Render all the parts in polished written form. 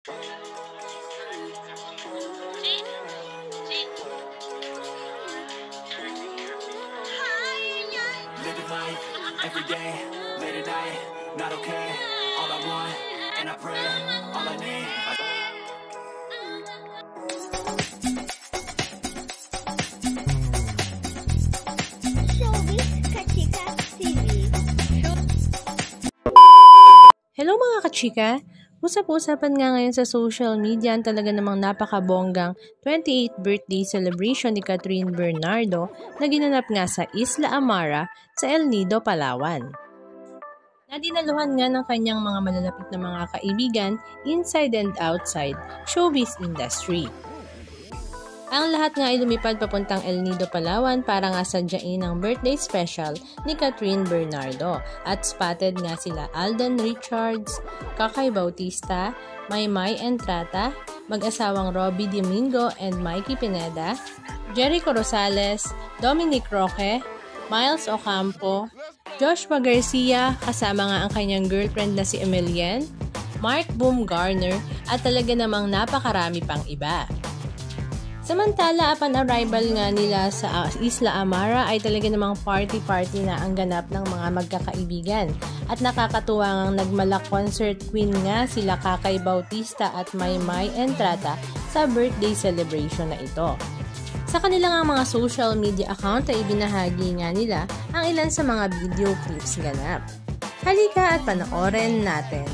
Living life, every day, late at night, not okay. All I want, and I pray, all I need. Hello mga kachika! Usap-usapan nga ngayon sa social media ang talaga namang napakabonggang 28th birthday celebration ni Catherine Bernardo na ginanap nga sa Isla Amara sa El Nido, Palawan. Nadinaluhan nga ng kanyang mga malalapit na mga kaibigan inside and outside showbiz industry. Ang lahat nga ay lumipad papuntang El Nido, Palawan para nga sadyain ang birthday special ni Catherine Bernardo at spotted nga sila Alden Richards, Kakay Bautista, Maymay Entrata, mag-asawang Robbie Domingo and Mikey Pineda, Jericho Rosales, Dominic Roque, Miles Ocampo, Joshua Garcia kasama nga ang kanyang girlfriend na si Emilian, Mark Boom Garner at talaga namang napakarami pang iba. Samantala, upon arrival nga nila sa Isla Amara ay talaga namang party-party na ang ganap ng mga magkakaibigan. At nakakatuwa ngang nagmala concert queen nga sila Kakay Bautista at Maymay Entrata sa birthday celebration na ito. Sa kanilang mga social media account ay ibinahagi nga nila ang ilan sa mga video clips ganap. Halika at panoorin natin.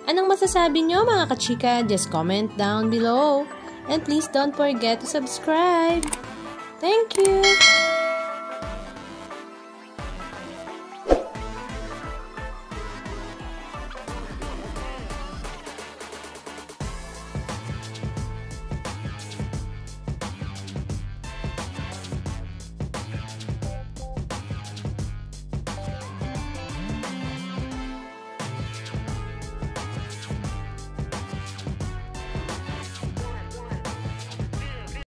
Anong masasabi nyo mga kachika? Just comment down below. And please don't forget to subscribe. Thank you!